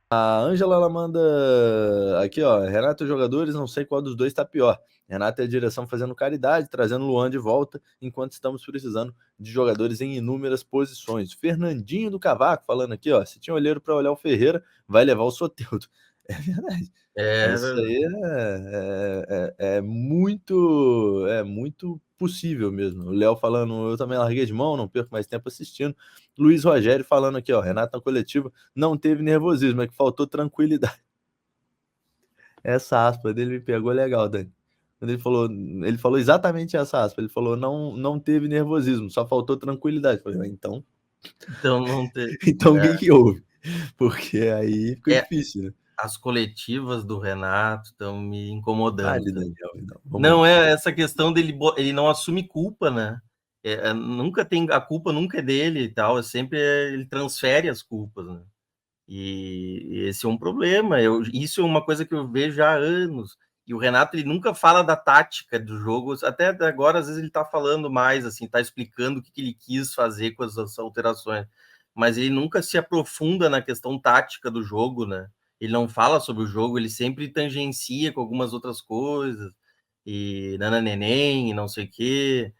A Ângela, ela manda aqui, ó. Renato e jogadores, não sei qual dos dois tá pior. Renato e a direção fazendo caridade, trazendo Luan de volta, enquanto estamos precisando de jogadores em inúmeras posições. Fernandinho do Cavaco falando aqui, ó. Se tinha olheiro para olhar o Ferreira, vai levar o Soteldo. É verdade. É Isso verdade. aí é muito possível mesmo. O Léo falando, eu também larguei de mão, não perco mais tempo assistindo. Luiz Rogério falando aqui, ó, Renato na coletiva não teve nervosismo, é que faltou tranquilidade. Essa aspa dele me pegou legal, Dani. Quando ele falou exatamente essa aspa, ele falou não teve nervosismo, só faltou tranquilidade. Eu falei, então, Então não tem. então o que que houve? Porque aí ficou É, difícil, né? as coletivas do Renato estão me incomodando Fale, também. Daniel, então, vamos lá. Não é essa questão dele, ele não assume culpa, né? Nunca tem, a culpa nunca é dele e tal, ele transfere as culpas, né? E esse é um problema. Isso é uma coisa que eu vejo há anos. E o Renato, ele nunca fala da tática do jogo, até agora, às vezes, ele tá falando mais, assim, tá explicando o que ele quis fazer com as alterações, mas ele nunca se aprofunda na questão tática do jogo, né? Ele não fala sobre o jogo, ele sempre tangencia com algumas outras coisas, e Nana Neném, e não sei o quê.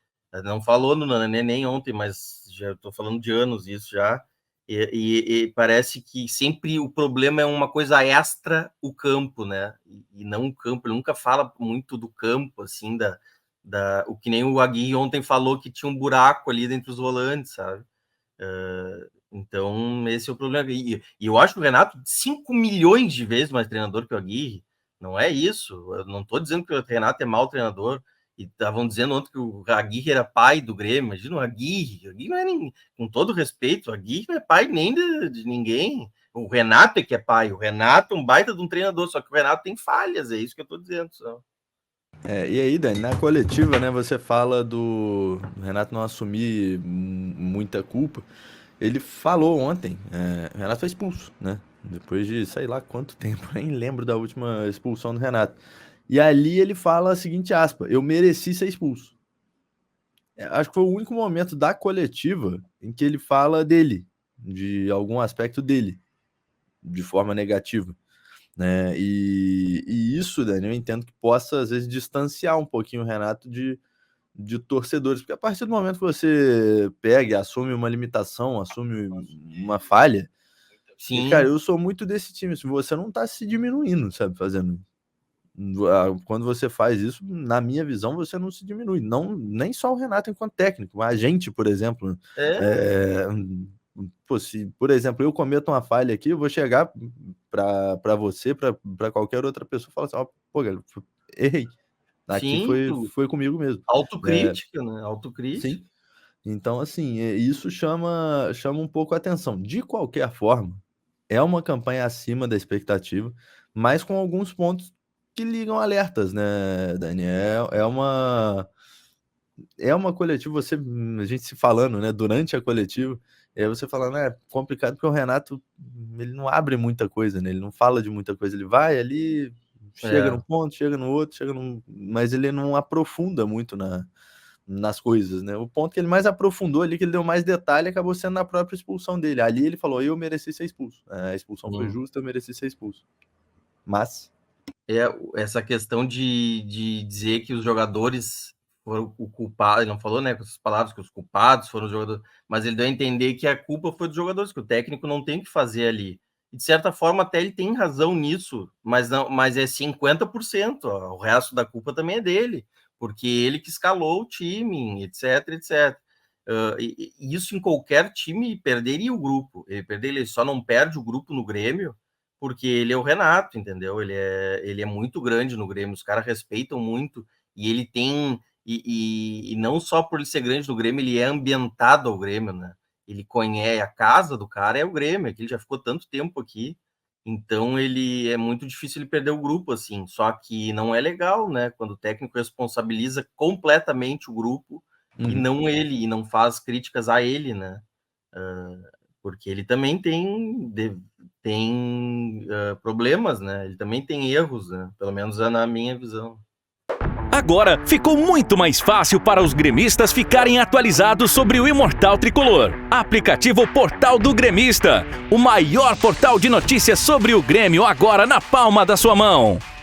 Não falou no Nana Neném ontem, mas já tô falando de anos isso já. E parece que sempre o problema é uma coisa extra o campo, né? E não o campo. Ele nunca fala muito do campo, assim, o que nem o Agui ontem falou que tinha um buraco ali dentro dos volantes, sabe? Então, esse é o problema. E eu acho que o Renato, 5 milhões de vezes mais treinador que o Aguirre. Não é isso. Eu não estou dizendo que o Renato é mau treinador. E estavam dizendo ontem que o Aguirre era pai do Grêmio. Imagina o Aguirre. O Aguirre não é nem, com todo respeito, o Aguirre não é pai nem de ninguém. O Renato é que é pai. O Renato é um baita de um treinador, só que o Renato tem falhas, é isso que eu estou dizendo. Só. E aí, Dani, na coletiva, né, você fala do Renato não assumir muita culpa. Ele falou ontem, o Renato foi expulso, né? Depois de sei lá quanto tempo, nem lembro da última expulsão do Renato. E ali ele fala a seguinte aspa: eu mereci ser expulso. Acho que foi o único momento da coletiva em que ele fala dele, de algum aspecto dele, de forma negativa, né? E isso, Dani, eu entendo que possa às vezes distanciar um pouquinho o Renato de torcedores, porque a partir do momento que você pega, e assume uma limitação, assume uma falha, e cara, Sim, eu sou muito desse time, assim, você não tá se diminuindo, sabe, fazendo. Quando você faz isso, na minha visão, você não se diminui. Não, nem só o Renato enquanto técnico, a gente, por exemplo. é, É, pô, se, por exemplo, eu cometo uma falha aqui, eu vou chegar para você, para qualquer outra pessoa, e falar assim: ó, pô, galera, errei. Aqui sim, foi comigo mesmo. É, autocrítica, né? sim. Autocrítica. Então, assim, isso chama um pouco a atenção. De qualquer forma, é uma campanha acima da expectativa, mas com alguns pontos que ligam alertas, né, Daniel? É uma coletiva, a gente se falando, né, durante a coletiva, você falando, é complicado porque o Renato, ele não abre muita coisa, né? Ele não fala de muita coisa, ele vai ali, chega num É. ponto, chega no outro, mas ele não aprofunda muito nas coisas, né? O ponto que ele mais aprofundou ali, que ele deu mais detalhe, acabou sendo na própria expulsão dele. Ali ele falou: eu mereci ser expulso. A expulsão foi Hum. justa, eu mereci ser expulso. Mas, É essa questão de dizer que os jogadores foram o culpado, ele não falou, né, com essas palavras, que os culpados foram os jogadores, mas ele deu a entender que a culpa foi dos jogadores, que o técnico não tem o que fazer ali. E de certa forma até ele tem razão nisso, mas não, mas é 50%, ó, o resto da culpa também é dele, porque ele que escalou o time, etc, etc. E isso em qualquer time perderia o grupo. Ele só não perde o grupo no Grêmio porque ele é o Renato, entendeu? Ele é muito grande no Grêmio, os caras respeitam muito, e ele tem. E não só por ele ser grande no Grêmio, ele é ambientado ao Grêmio, né? Ele conhece a casa do cara, é o Grêmio, que ele já ficou tanto tempo aqui. Então ele é muito difícil ele perder o grupo, assim. Só que não é legal, né? Quando o técnico responsabiliza completamente o grupo e uhum. não ele, e não faz críticas a ele, né? Porque ele também tem problemas, né? Ele também tem erros, né? Pelo menos é na minha visão. Agora ficou muito mais fácil para os gremistas ficarem atualizados sobre o Imortal Tricolor. Aplicativo Portal do Gremista, o maior portal de notícias sobre o Grêmio agora na palma da sua mão.